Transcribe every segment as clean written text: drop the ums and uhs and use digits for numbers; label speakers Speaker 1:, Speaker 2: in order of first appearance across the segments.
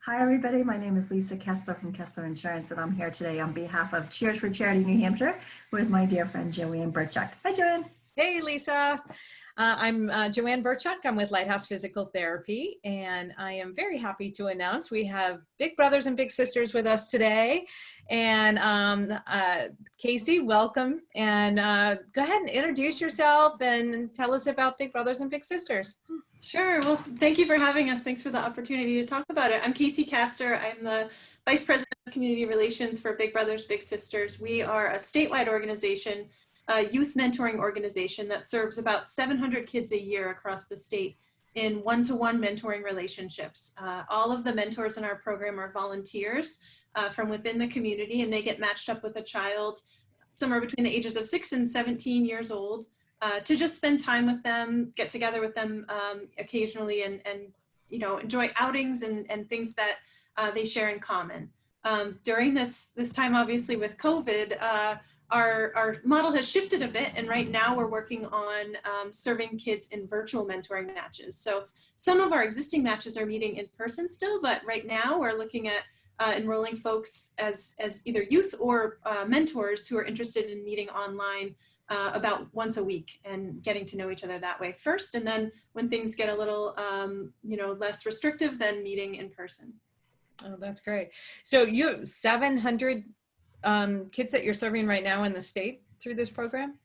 Speaker 1: Hi, everybody. My name is Lisa Castor from Castor Insurance, and I'm here today on behalf of Cheers for Charity New Hampshire with my dear friend Joanne Burchuk. Hi, Joanne.
Speaker 2: Hey, Lisa. I'm Joanne Burchuk. I'm with Lighthouse Physical Therapy, and I am very happy to announce we have big brothers and big sisters with us today. And Casey, welcome. And go ahead and introduce yourself and tell us about big brothers and big sisters.
Speaker 3: Sure. Well, thank you for having us. Thanks for the opportunity to talk about it. I'm Casey Castor. I'm the Vice President of Community Relations for Big Brothers Big Sisters. We are a statewide organization, a youth mentoring organization that serves about 700 kids a year across the state in one-to-one mentoring relationships. All of the mentors in our program are volunteers from within the community, and they get matched up with a child somewhere between the ages of 6 and 17 years old. To just spend time with them, get together with them occasionally, and you know, enjoy outings and things that they share in common. During this time, obviously with COVID, our model has shifted a bit, and right now we're working on serving kids in virtual mentoring matches. So some of our existing matches are meeting in person still, but right now we're looking at enrolling folks as either youth or mentors who are interested in meeting online about once a week and getting to know each other that way first, and then when things get a little you know, less restrictive, then meeting in person.
Speaker 2: Oh, that's great. So you have 700 kids that you're serving right now in the state through this program?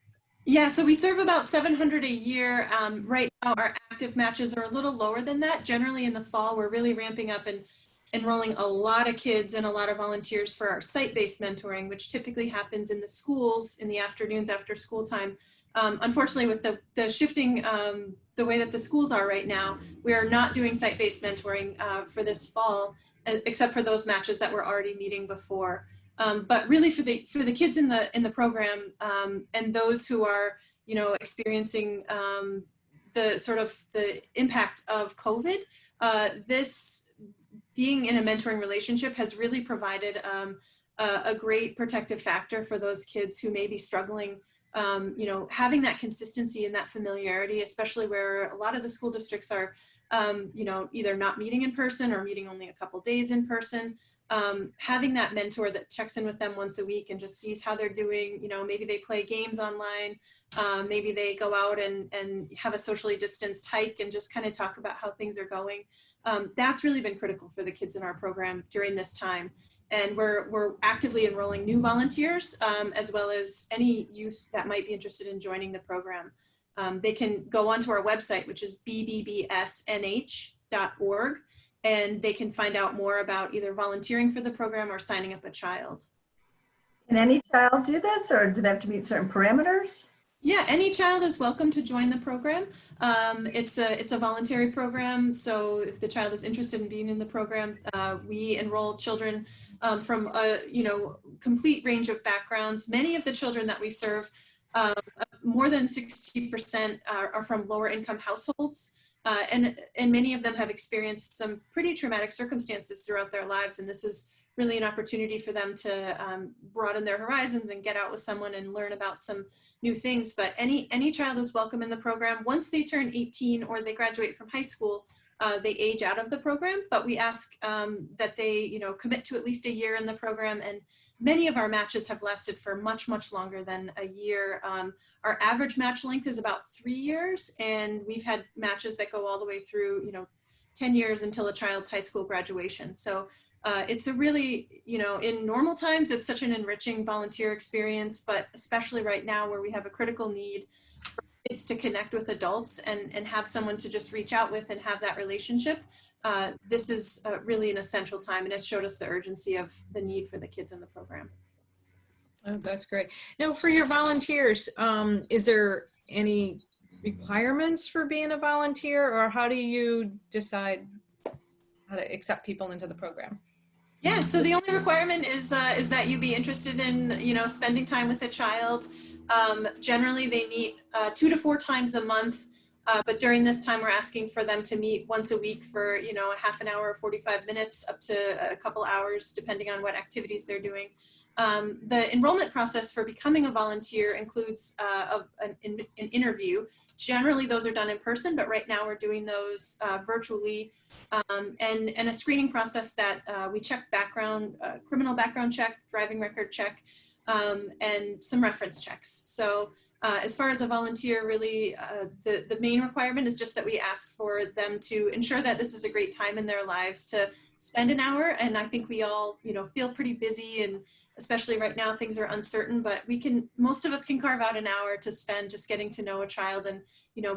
Speaker 3: Yeah, so we serve about 700 a year. Right now our active matches are a little lower than that. Generally in the fall, we're really ramping up and enrolling a lot of kids and a lot of volunteers for our site-based mentoring, which typically happens in the schools in the afternoons after school time. Unfortunately, with the shifting, the way that the schools are right now, we are not doing site-based mentoring for this fall, except for those matches that were already meeting before. But really for the kids in the program and those who are, you know, experiencing the sort of the impact of COVID, this being in a mentoring relationship has really provided a great protective factor for those kids who may be struggling, you know, having that consistency and that familiarity, especially where a lot of the school districts are, you know, either not meeting in person or meeting only a couple days in person. Having that mentor that checks in with them once a week and just sees how they're doing, you know, maybe they play games online, maybe they go out and have a socially distanced hike and just kind of talk about how things are going. That's really been critical for the kids in our program during this time. And we're actively enrolling new volunteers, as well as any youth that might be interested in joining the program. They can go onto our website, which is bbbsnh.org, and they can find out more about either volunteering for the program or signing up a child.
Speaker 1: Can any child do this, or do they have to meet certain parameters?
Speaker 3: Yeah, any child is welcome to join the program. It's a voluntary program, so if the child is interested in being in the program, we enroll children from a, you know, complete range of backgrounds. Many of the children that we serve, more than 60% are from lower income households, and many of them have experienced some pretty traumatic circumstances throughout their lives, and this is really an opportunity for them to broaden their horizons and get out with someone and learn about some new things. But any child is welcome in the program. Once they turn 18 or they graduate from high school, they age out of the program, but we ask that they, you know, commit to at least a year in the program. And many of our matches have lasted for much, much longer than a year. Our average match length is about 3 years, and we've had matches that go all the way through, you know, 10 years until a child's high school graduation. So it's a really, you know, in normal times, it's such an enriching volunteer experience, but especially right now where we have a critical need for kids to connect with adults and have someone to just reach out with and have that relationship. This is really an essential time, and it showed us the urgency of the need for the kids in the program.
Speaker 2: Oh, that's great. Now, for your volunteers, is there any requirements for being a volunteer, or how do you decide how to accept people into the program?
Speaker 3: Yeah, so the only requirement is that you be interested in, you know, spending time with a child. Generally, they meet 2 to 4 times a month, but during this time, we're asking for them to meet once a week for, you know, a half an hour, 45 minutes, up to a couple hours, depending on what activities they're doing. The enrollment process for becoming a volunteer includes an interview Generally, those are done in person, but right now we're doing those virtually. And a screening process that we check background, criminal background check, driving record check, and some reference checks. So as far as a volunteer, really, the main requirement is just that we ask for them to ensure that this is a great time in their lives to spend an hour. And I think we all, feel pretty busy, and especially right now, things are uncertain, but most of us can carve out an hour to spend just getting to know a child and,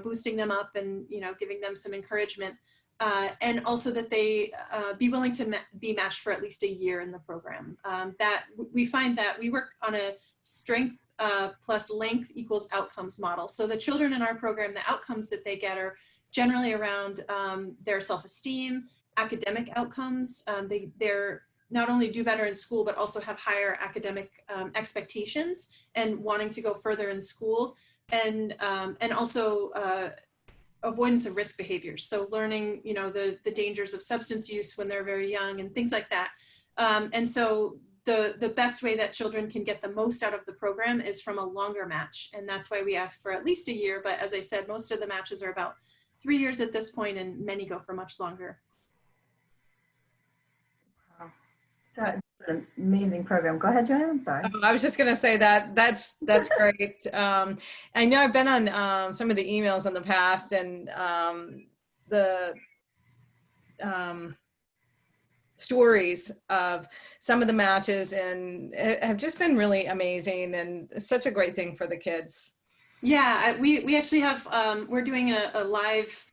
Speaker 3: boosting them up and, giving them some encouragement. And also that they be willing to be matched for at least a year in the program. That we find that we work on a strength plus length equals outcomes model. So the children in our program, the outcomes that they get are generally around their self-esteem, academic outcomes. They're not only do better in school, but also have higher academic expectations and wanting to go further in school, and also avoidance of risk behaviors. So learning, the dangers of substance use when they're very young and things like that. And so the best way that children can get the most out of the program is from a longer match. And that's why we ask for at least a year. But as I said, most of the matches are about 3 years at this point, and many go for much longer.
Speaker 1: That's an amazing program. Go ahead, Joanne. I'm sorry.
Speaker 2: Oh, I was just going to say that's great. I know I've been on some of the emails in the past, and the stories of some of the matches, and have just been really amazing, and it's such a great thing for the kids.
Speaker 3: Yeah, we actually have, we're doing a live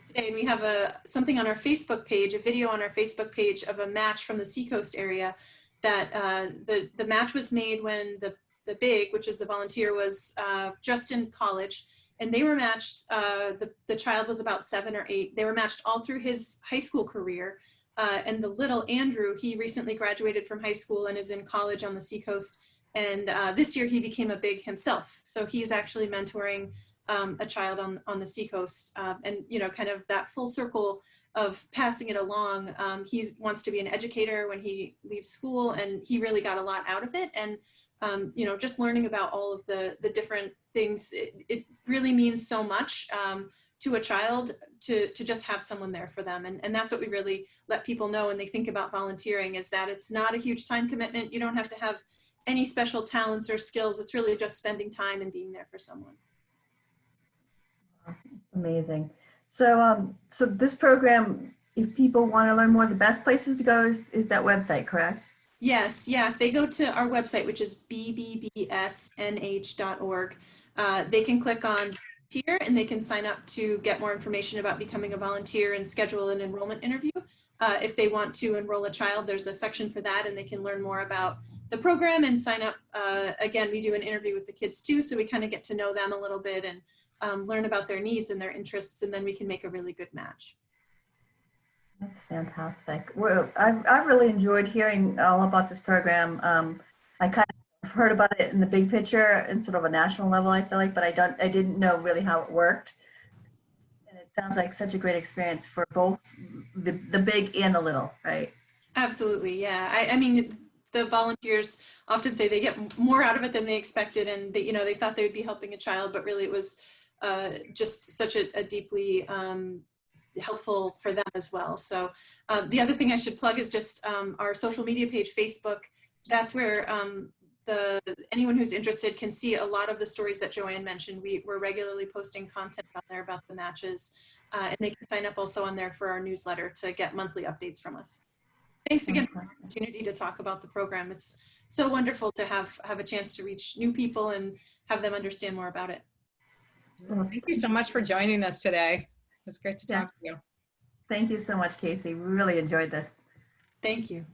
Speaker 3: today, and we have something on our Facebook page, a video on our Facebook page of a match from the Seacoast area that the match was made when the big, which is the volunteer, was just in college, and they were matched, the child was about 7 or 8. They were matched all through his high school career. And the little Andrew, he recently graduated from high school and is in college on the Seacoast. And this year he became a big himself. So he's actually mentoring a child on the Seacoast, and kind of that full circle of passing it along. He wants to be an educator when he leaves school, and he really got a lot out of it. And just learning about all of the different things, it really means so much to a child to just have someone there for them. And that's what we really let people know when they think about volunteering, is that it's not a huge time commitment. You don't have to have any special talents or skills. It's really just spending time and being there for someone.
Speaker 1: Amazing. So so this program, if people want to learn more, the best places to go is that website, correct?
Speaker 3: Yes. Yeah. If they go to our website, which is bbbsnh.org, they can click on volunteer, and they can sign up to get more information about becoming a volunteer and schedule an enrollment interview. If they want to enroll a child, there's a section for that, and they can learn more about the program and sign up. Again, we do an interview with the kids too, so we kind of get to know them a little bit and learn about their needs and their interests, and then we can make a really good match.
Speaker 1: That's fantastic. Well, I've really enjoyed hearing all about this program. I kind of heard about it in the big picture in sort of a national level, I feel like, but I didn't know really how it worked. And it sounds like such a great experience for both the big and the little, right?
Speaker 3: Absolutely, yeah. I mean, the volunteers often say they get more out of it than they expected, and they thought they would be helping a child, but really it was just such a deeply helpful for them as well. So the other thing I should plug is just our social media page, Facebook. That's where anyone who's interested can see a lot of the stories that Joanne mentioned. We're regularly posting content out there about the matches, and they can sign up also on there for our newsletter to get monthly updates from us. Thanks again for the opportunity to talk about the program. It's so wonderful to have a chance to reach new people and have them understand more about it.
Speaker 2: Well, thank you so much for joining us today. It's great to talk to you.
Speaker 1: Thank you so much, Casey. We really enjoyed this.
Speaker 3: Thank you.